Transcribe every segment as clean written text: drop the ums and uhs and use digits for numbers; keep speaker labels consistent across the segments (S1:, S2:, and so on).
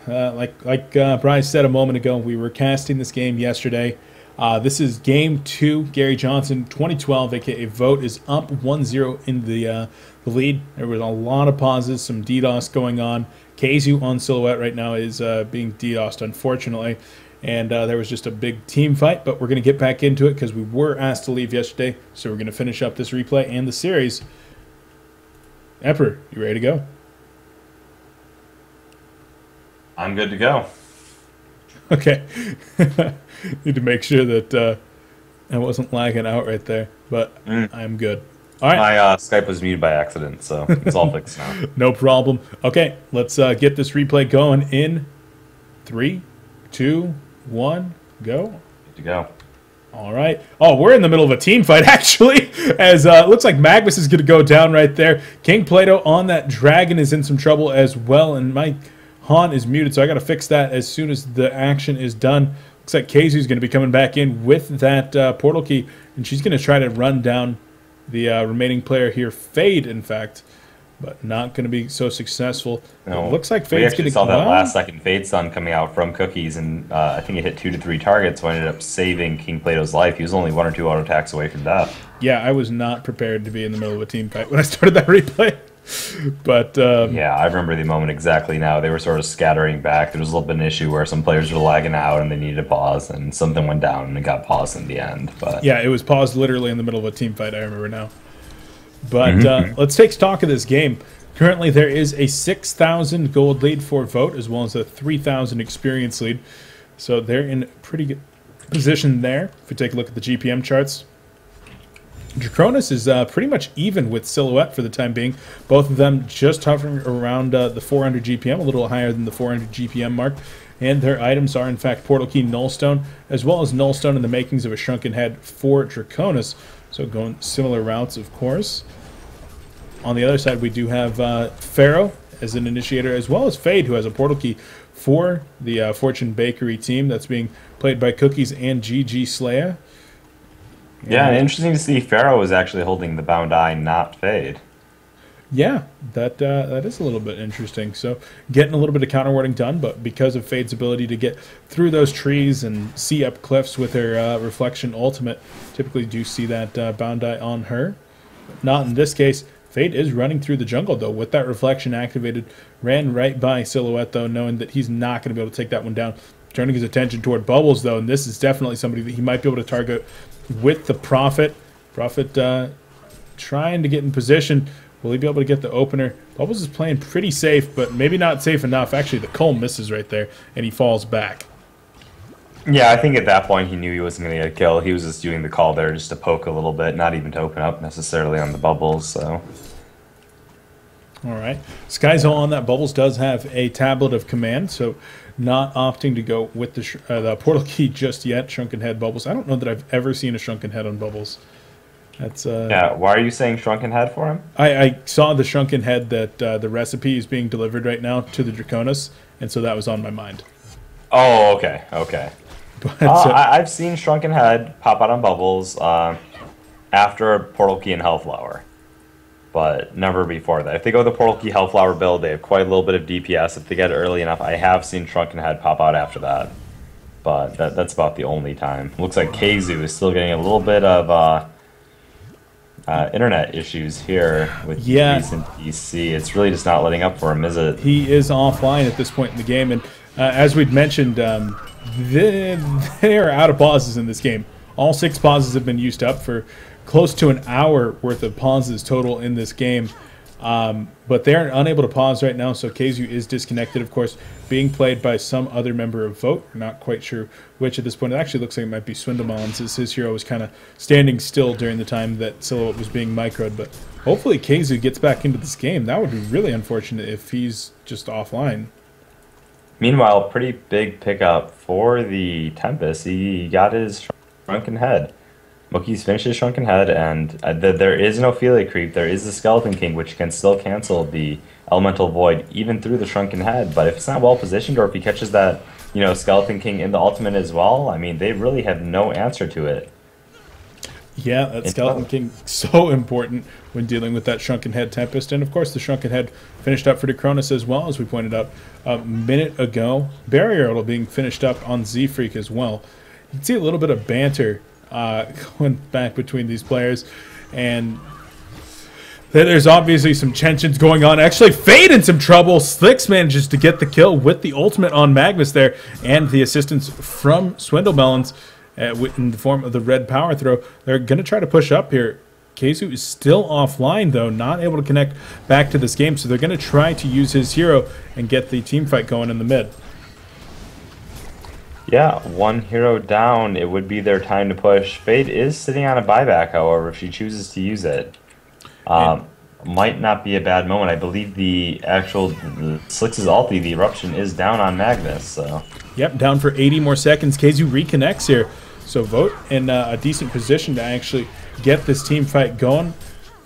S1: Like Brian said a moment ago, we were casting this game yesterday. This is game 2. Gary Johnson, 2012, aka Vote, is up 1-0 in the lead. There was a lot of pauses, some DDoS going on. KZU on Silhouette right now is being DDoSed, unfortunately. And there was just a big team fight, but we're going to get back into it because we were asked to leave yesterday. So we're going to finish up this replay and the series. Emperor, you ready to go?
S2: I'm good to go.
S1: Okay. Need to make sure that I wasn't lagging out right there, but I'm good. All right.
S2: My Skype was muted by accident, so it's all fixed now.
S1: No problem. Okay, let's get this replay going in 3, 2, 1, go.
S2: Good to go.
S1: All right. Oh, we're in the middle of a team fight, actually, as looks like Magnus is going to go down right there. King Plato on that dragon is in some trouble as well, and my HoN is muted, so I got to fix that as soon as the action is done. Looks like KZ is going to be coming back in with that portal key, and she's going to try to run down the remaining player here, Fade, in fact, but not going to be so successful.
S2: No,
S1: it looks like Fade's going to
S2: saw that last-second Fade stun coming out from Cookies, and I think it hit 2 to 3 targets, so ended up saving King Plato's life. He was only 1 or 2 auto attacks away from death.
S1: Yeah, I was not prepared to be in the middle of a team fight when I started that replay. But
S2: yeah, I remember the moment exactly now. They were sort of scattering back. There was a little bit of an issue where some players were lagging out and they needed to pause, and something went down and it got paused in the end. But
S1: yeah, it was paused literally in the middle of a team fight, I remember now. But let's take stock of this game. Currently, there is a 6,000 gold lead for Vote, as well as a 3,000 experience lead. So they're in pretty good position there. If we take a look at the GPM charts, Draconis is pretty much even with Silhouette for the time being. Both of them just hovering around the 400 GPM, a little higher than the 400 GPM mark. And their items are, in fact, Portal Key Nullstone, as well as Nullstone in the makings of a Shrunken Head for Draconis. So going similar routes, of course. On the other side, we do have Pharaoh as an initiator, as well as Fade, who has a Portal Key for the Fortune Bakery team that's being played by Cookies and GG Slaya.
S2: Yeah, interesting to see Pharaoh was actually holding the Bound Eye, not Fade.
S1: Yeah, that is a little bit interesting. So getting a little bit of counterwarding done, but because of Fade's ability to get through those trees and see up cliffs with her Reflection Ultimate, typically do see that Bound Eye on her. But not in this case. Fade is running through the jungle, though, with that Reflection activated. Ran right by Silhouette, though, knowing that he's not going to be able to take that one down. Turning his attention toward Bubbles, though, and this is definitely somebody that he might be able to target with the Prophet. Prophet trying to get in position. Will he be able to get the opener? Bubbles is playing pretty safe, but maybe not safe enough. Actually, the Cull misses right there, and he falls back.
S2: Yeah, I think at that point he knew he wasn't going to get a kill. He was just doing the call there just to poke a little bit, not even to open up necessarily on the Bubbles. So,
S1: all right. Skyzo on that Bubbles does have a tablet of command, so not opting to go with the Portal Key just yet. Shrunken Head Bubbles. I don't know that I've ever seen a Shrunken Head on Bubbles. That's
S2: yeah. Why are you saying Shrunken Head for him?
S1: I saw the Shrunken Head that the recipe is being delivered right now to the Draconis, and so that was on my mind.
S2: Oh, okay, okay.
S1: But,
S2: I've seen Shrunken Head pop out on Bubbles after a Portal Key and Hellflower, but never before that. If they go the Portal Key Hellflower build, they have quite a little bit of DPS. If they get it early enough, I have seen Shrunken Head pop out after that, but that's about the only time. Looks like KZU is still getting a little bit of internet issues here with recent PC. It's really just not letting up for him, is it?
S1: He is offline at this point in the game, and as we'd mentioned, they are out of pauses in this game. All 6 pauses have been used up for close to an hour worth of pauses total in this game. But they're unable to pause right now, so KZU is disconnected, of course, being played by some other member of Vote. We're not quite sure which at this point. It actually looks like it might be Swindlemons, as his hero was kind of standing still during the time that Silhouette was being microed. But hopefully KZU gets back into this game. That would be really unfortunate if he's just offline.
S2: Meanwhile, pretty big pickup for the Tempest. He got his Shrunken Head. Mookie's finished his Shrunken Head, and there is no Ophelia creep. There is the Skeleton King, which can still cancel the Elemental Void even through the Shrunken Head. But if it's not well positioned, or if he catches that, Skeleton King in the ultimate as well, I mean, they really have no answer to it.
S1: Yeah, that Skeleton King, so important when dealing with that Shrunken Head Tempest. And, of course, the Shrunken Head finished up for Decronus as well, as we pointed out a minute ago. Barrier Idol being finished up on Z-Freak as well. You can see a little bit of banter going back between these players. And there's obviously some tensions going on. Actually, Fade in some trouble. Slicks manages to get the kill with the ultimate on Magnus there, and the assistance from Swindlemelons in the form of the red power throw. They're going to try to push up here. Keizu is still offline, though, not able to connect back to this game, so they're going to try to use his hero and get the team fight going in the mid.
S2: Yeah, one hero down. It would be their time to push. Fade is sitting on a buyback, however, if she chooses to use it. Might not be a bad moment. I believe the actual Slicks' ulti, the Eruption, is down on Magnus. So.
S1: Yep, down for 80 more seconds. Keizu reconnects here. So Vote in a decent position to actually get this team fight going.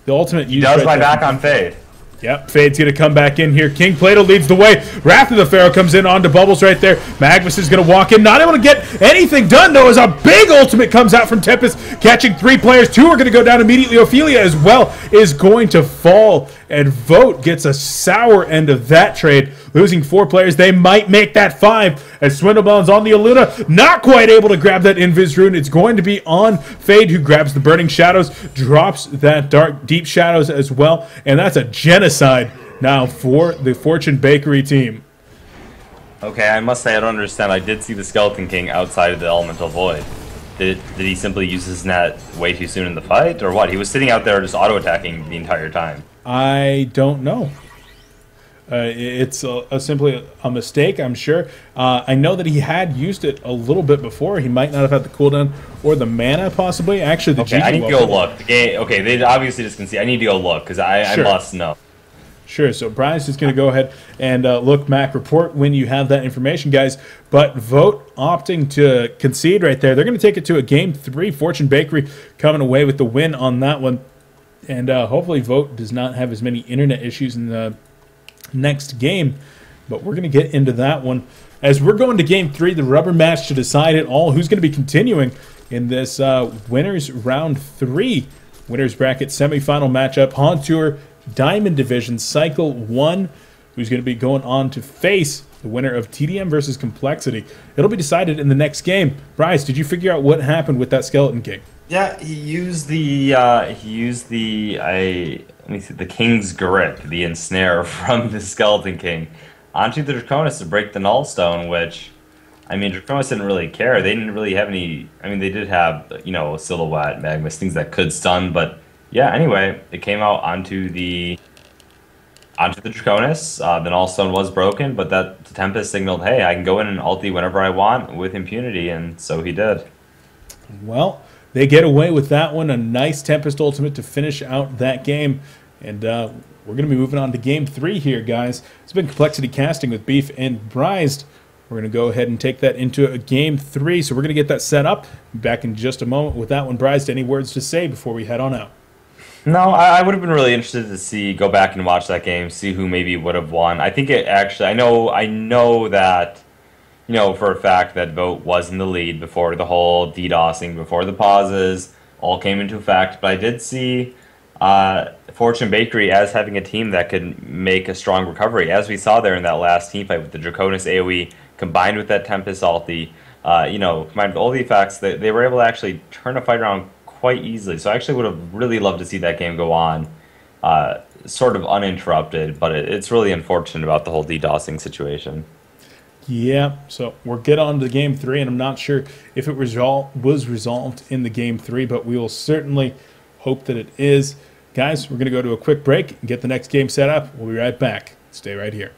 S1: The ultimate use
S2: does buy back on Fade.
S1: Yep, Fade's going to come back in here. King Plato leads the way. Wrath of the Pharaoh comes in onto Bubbles right there. Magnus is going to walk in. Not able to get anything done, though, as a big ultimate comes out from Tempest, catching 3 players. 2 are going to go down immediately. Ophelia as well is going to fall, and Vote gets a sour end of that trade, losing 4 players. They might make that 5 as Swindlemelon's on the Aluna, not quite able to grab that Invis rune. It's going to be on Fade, who grabs the Burning Shadows, drops that Dark Deep Shadows as well, and that's a genocide now for the Fortune Bakery team.
S2: Okay, I must say I don't understand. I did see the Skeleton King outside of the Elemental Void. Did he simply use his net way too soon in the fight, or what? He was sitting out there just auto-attacking the entire time.
S1: I don't know. It's simply a mistake, I'm sure. I know that he had used it a little bit before. He might not have had the cooldown or the mana, possibly. Actually, the
S2: okay, I need to go look. The game, okay, they obviously just can see. I need to go look, because I must know.
S1: Sure, so Brian's just going to go ahead and look, Mac, report when you have that information, guys. But Vote opting to concede right there. They're going to take it to a Game 3. Fortune Bakery coming away with the win on that one. And hopefully Vote does not have as many internet issues in the next game. But we're going to get into that one. As we're going to Game 3, the rubber match to decide it all. Who's going to be continuing in this Winners Round 3 Winners Bracket semifinal matchup. HoN Tour Diamond Division Cycle 1. Who's going to be going on to face the winner of TDM versus Complexity. It'll be decided in the next game. Bryce, did you figure out what happened with that Skeleton King?
S2: Yeah, he used the the King's Grip, the ensnare from the Skeleton King, onto the Draconis to break the Nullstone, which, I mean, Draconis didn't really care. They didn't really have any, I mean, they did have, you know, Silhouette, Magnus, things that could stun, but yeah, anyway, it came out onto the Draconis. The Nullstone was broken, but that Tempest signaled, hey, I can go in and ulti whenever I want with impunity, and so he did.
S1: Well, they get away with that one. A nice Tempest ultimate to finish out that game. And we're going to be moving on to Game 3 here, guys. It's been Complexity Casting with Beef and Brized. We're going to go ahead and take that into a Game 3. So we're going to get that set up. Back in just a moment with that one. Brized, any words to say before we head on out?
S2: No, I would have been really interested to go back and watch that game, see who maybe would have won. I think it actually, I know that, you know, for a fact that Vote was in the lead before the whole DDoSing, before the pauses all came into effect. But I did see Fortune Bakery as having a team that could make a strong recovery, as we saw there in that last team fight with the Draconis AoE combined with that Tempest ulti. You know, combined with all the effects, they were able to actually turn a fight around quite easily. So I actually would have really loved to see that game go on sort of uninterrupted, but it's really unfortunate about the whole DDoSing situation.
S1: Yeah, so we'll get on to Game 3, and I'm not sure if it was resolved in the Game 3, but we will certainly hope that it is. Guys, we're going to go to a quick break and get the next game set up. We'll be right back. Stay right here.